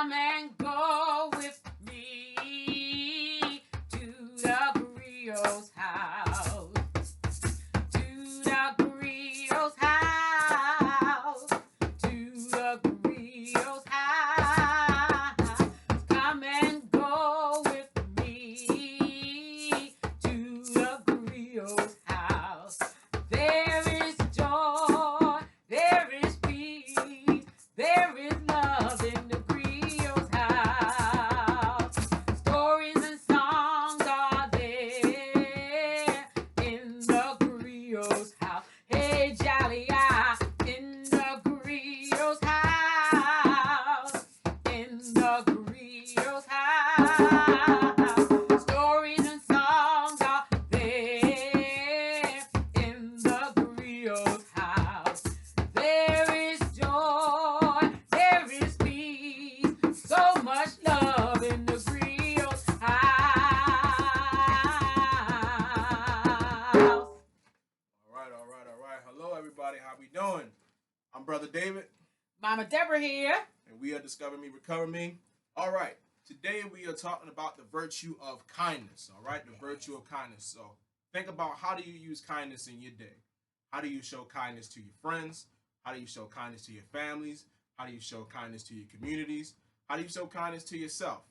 Come and go with me to the griot's house. To the griot's house. To the griot's house. Come and go with me to the griot's house. There is joy, there is peace, there is love in the griot's house. Stories and songs are there in the griot's house. Hey, jolly eye, in the griot's house. In the griot's house. Stories and songs are there in the griot's house. There is joy, there is peace, so much love in the griot's house. All right. Hello, everybody. How we doing? I'm Brother David, Mama Deborah here. and we are Discover Me, Recover Me. All right. Today we are talking about the virtue of kindness. All right, the virtue of kindness. So think about, how do you use kindness in your day? How do you show kindness to your friends? How do you show kindness to your families? How do you show kindness to your communities? How do you show kindness to yourself?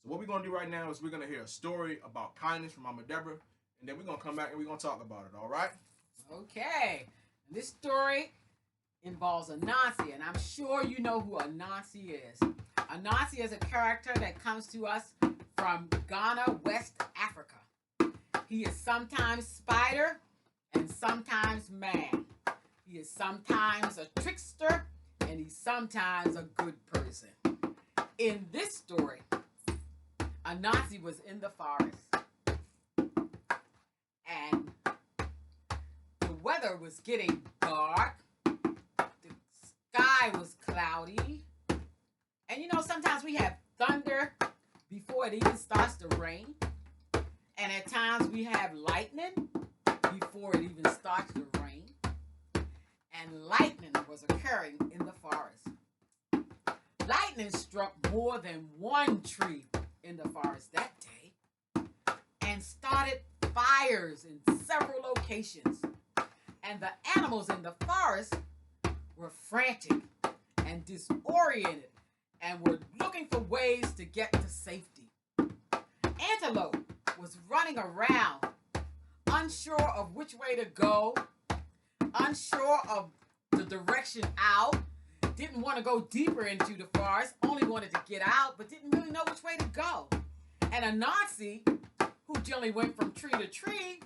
So what we're going to do right now is we're going to hear a story about kindness from Mama Deborah, and then we're going to come back and we're going to talk about it, all right? Okay. This story involves Anansi, and I'm sure you know who Anansi is. Anansi is a character that comes to us from Ghana, West Africa. He is sometimes spider and sometimes man. He is sometimes a trickster and he's sometimes a good person. In this story, Anansi was in the forest and the weather was getting dark. The sky was cloudy. And you know, sometimes we have thunder before it even starts to rain. And at times we have lightning before it even starts to rain. And lightning was occurring in the forest. Lightning struck more than one tree in the forest that day and started fires in several locations. And the animals in the forest were frantic and disoriented and were looking for ways to get to safety. Antelope was running around, unsure of which way to go, unsure of the direction out, didn't want to go deeper into the forest, only wanted to get out, but didn't really know which way to go. And Anansi, who generally went from tree to tree,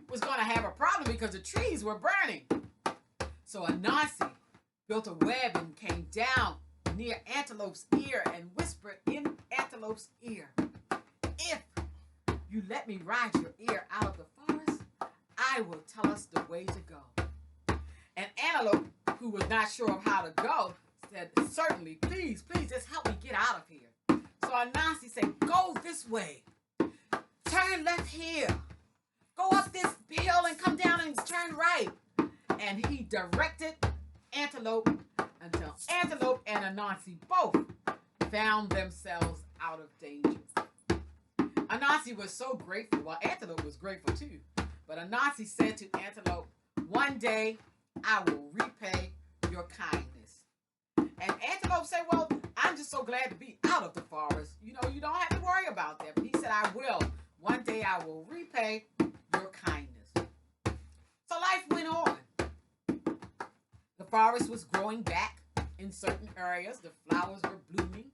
was going to have a problem because the trees were burning. So Anansi built a web and came down near Antelope's ear and whispered in Antelope's ear, "If you let me ride your ear out of the forest, I will tell us the way to go." And Antelope, who was not sure of how to go, said, "Certainly, please, just help me get out of here." So Anansi said, "Go this way. Turn left here. Go up this hill and come down and turn right." And he directed Antelope until Antelope and Anansi both found themselves out of danger. Anansi was so grateful. Well, Antelope was grateful too. But Anansi said to Antelope, "One day I will repay your kindness." And Antelope said, "Well, I'm just so glad to be out of the forest. You know, you don't have to worry about that." But he said, "I will. One day I will repay your kindness." So life went on. The forest was growing back in certain areas. The flowers were blooming.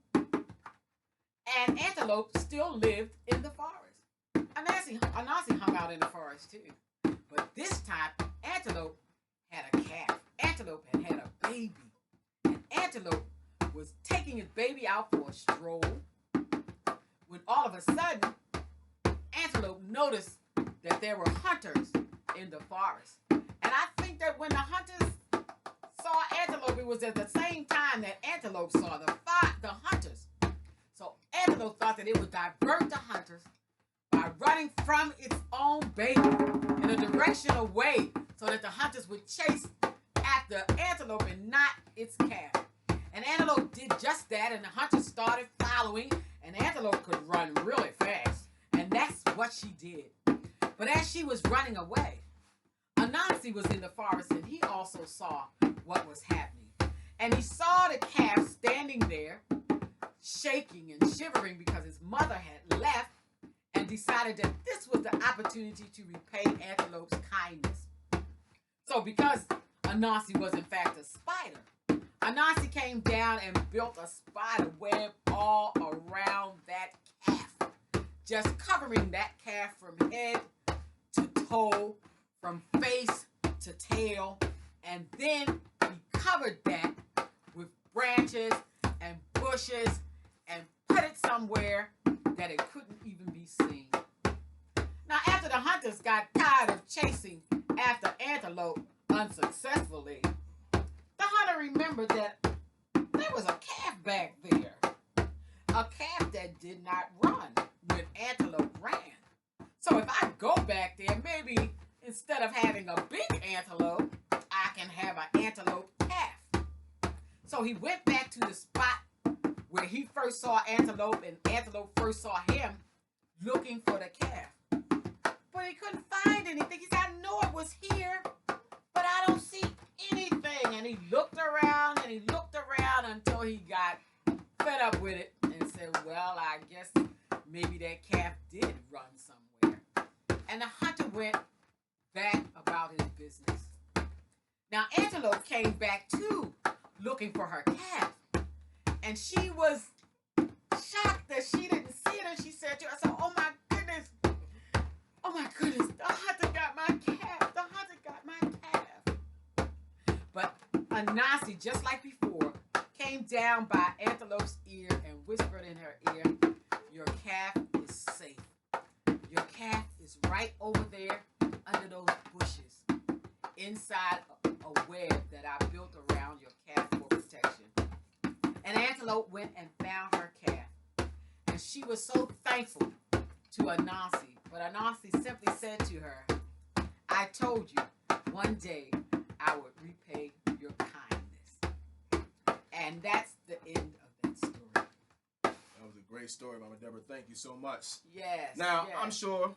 And Antelope still lived in the forest. Anansi hung out in the forest too. But this time, Antelope had a calf. Antelope had a baby. And Antelope was taking his baby out for a stroll when all of a sudden, Antelope noticed that there were hunters in the forest. And I think that when the hunters saw Antelope, it was at the same time that Antelope saw the hunters. So Antelope thought that it would divert the hunters by running from its own baby in a direction away so that the hunters would chase after Antelope and not its calf. And Antelope did just that, and the hunter started following, and Antelope could run really fast. And that's what she did. But as she was running away, Anansi was in the forest, and he also saw what was happening. And he saw the calf standing there, shaking and shivering because his mother had left, and decided that this was the opportunity to repay Antelope's kindness. So because Anansi was in fact a spider, Anansi came down and built a spider web all around that calf, just covering that calf from head to toe, from face to tail, and then he covered that with branches and bushes and put it somewhere that it couldn't even be seen. Now, after the hunters got tired of chasing after Antelope unsuccessfully, the hunter remembered that there was a calf back there. A calf that did not run when Antelope ran. So if I go back there, maybe instead of having a big antelope, I can have an antelope calf. So he went back to the spot where he first saw Antelope and Antelope first saw him looking for the calf. But he couldn't find anything. He said, I know it was here, but I don't see anything. And he looked around and he looked around until he got fed up with it and said, well, I guess maybe that calf did run somewhere. And the hunter went back about his business. Now, Antelope came back too, looking for her calf. And she was shocked that she didn't see it. And she said to herself, oh my goodness, the hunter got my calf. The hunter got my calf. But Anansi, just like before, came down by Antelope's ear and whispered in her ear, your calf is safe. Your calf is right over there under those bushes, inside a web that I built around your calf for protection. And Antelope went and found her calf. And she was so thankful to Anansi. But Anansi simply said to her, I told you one day I would repay your kindness. And that's the end of that story. That was a great story, Mama Deborah. Thank you so much. Yes. Now, yes. I'm sure,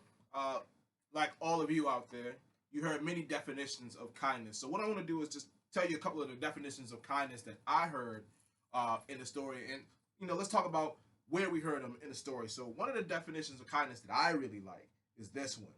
like all of you out there, you heard many definitions of kindness. So what I want to do is just tell you a couple of the definitions of kindness that I heard in the story. And, let's talk about where we heard them in the story. So one of the definitions of kindness that I really like is this one.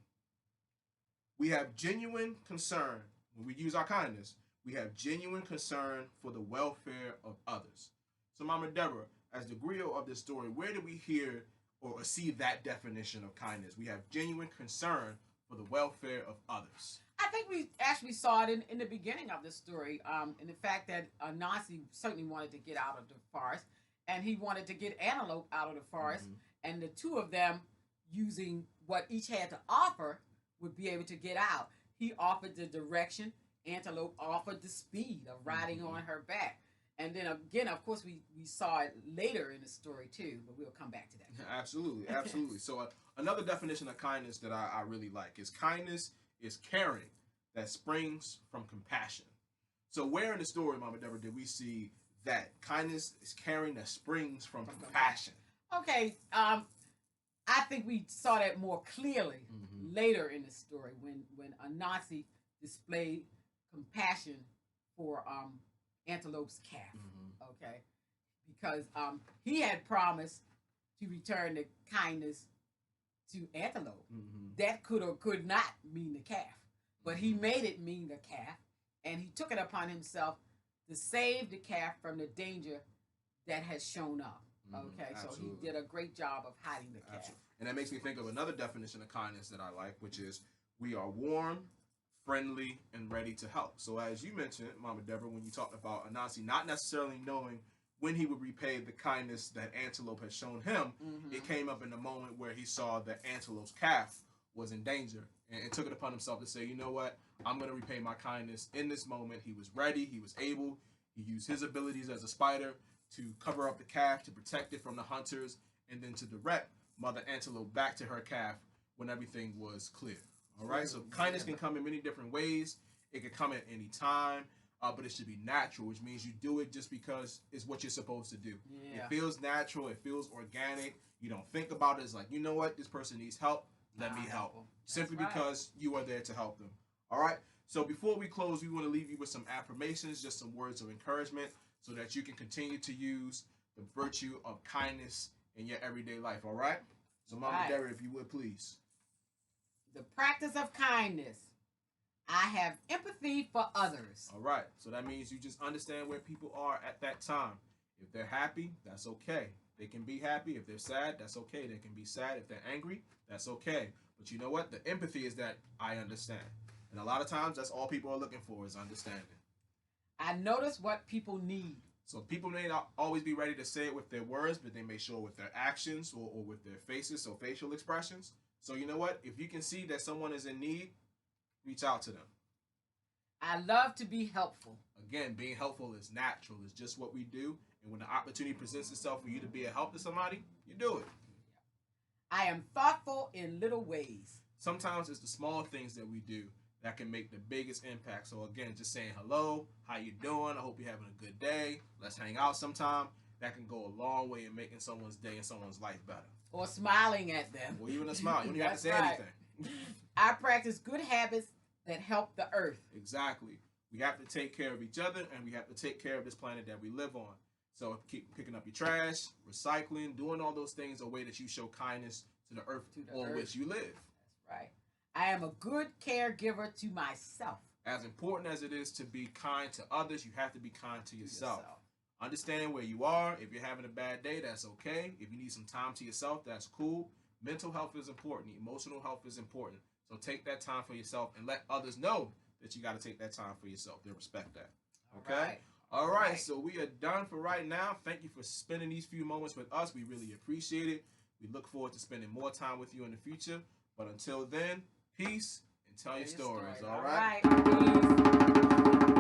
We have genuine concern. When we use our kindness, we have genuine concern for the welfare of others. So, Mama Deborah, as the griot of this story, where do we hear or see that definition of kindness? We have genuine concern for the welfare of others. I think we actually saw it in the beginning of the story, in the fact that Anansi certainly wanted to get out of the forest, and he wanted to get Antelope out of the forest, and the two of them, using what each had to offer, would be able to get out. He offered the direction, Antelope offered the speed of riding on her back. And then again, of course, we saw it later in the story too, but we'll come back to that. Absolutely, absolutely. So another definition of kindness that I really like is kindness is caring that springs from compassion. So where in the story, Mama Deborah, did we see that kindness is caring that springs from compassion? Okay, I think we saw that more clearly later in the story when Anansi displayed compassion for Antelope's calf. Okay, because he had promised to return the kindness to Antelope. That could or could not mean the calf, but he made it mean the calf, and he took it upon himself to save the calf from the danger that has shown up. Okay, so he did a great job of hiding the calf. Absolutely. And that makes me think of another definition of kindness that I like, which is we are warm, friendly, and ready to help. So as you mentioned, Mama Deborah, when you talked about Anansi not necessarily knowing when he would repay the kindness that Antelope had shown him, it came up in the moment where he saw that Antelope's calf was in danger and took it upon himself to say, you know what, I'm going to repay my kindness in this moment. He was ready. He was able. He used his abilities as a spider to cover up the calf, to protect it from the hunters, and then to direct Mother Antelope back to her calf when everything was clear. All right, so kindness can come in many different ways. It can come at any time. but it should be natural, which means you do it just because it's what you're supposed to do. Yeah. It feels natural. It feels organic. You don't think about it as like, you know what, this person needs help. Let me help. Simply because you are there to help them. All right. So before we close, we want to leave you with some affirmations, just some words of encouragement, so that you can continue to use the virtue of kindness in your everyday life. All right. So, Mama Deborah, if you would please. The practice of kindness. I have empathy for others. All right. So that means you just understand where people are at that time. If they're happy, that's okay. They can be happy. If they're sad, that's okay. They can be sad. If they're angry, that's okay. But you know what? The empathy is that I understand. And a lot of times, that's all people are looking for is understanding. I notice what people need. So people may not always be ready to say it with their words, but they may show it with their actions or with their faces, so facial expressions. So you know what? If you can see that someone is in need, reach out to them. I love to be helpful. Again, being helpful is natural. It's just what we do. And when the opportunity presents itself for you to be a help to somebody, you do it. I am thoughtful in little ways. Sometimes it's the small things that we do that can make the biggest impact. So again, just saying hello, how you doing? I hope you're having a good day. Let's hang out sometime. That can go a long way in making someone's day and someone's life better. Or smiling at them. Or even a smile. You don't even have to say anything. I practice good habits that help the earth. Exactly. We have to take care of each other, and we have to take care of this planet that we live on. So keep picking up your trash, recycling, doing all those things a way that you show kindness to the earth on which you live. That's right. I am a good caregiver to myself. As important as it is to be kind to others, you have to be kind to yourself. Understand where you are. If you're having a bad day, that's okay. If you need some time to yourself, that's cool. Mental health is important. Emotional health is important. So take that time for yourself and let others know that you got to take that time for yourself. They'll respect that. Okay? All right. So we are done for right now. Thank you for spending these few moments with us. We really appreciate it. We look forward to spending more time with you in the future. But until then, peace and tell your stories. All right? Peace.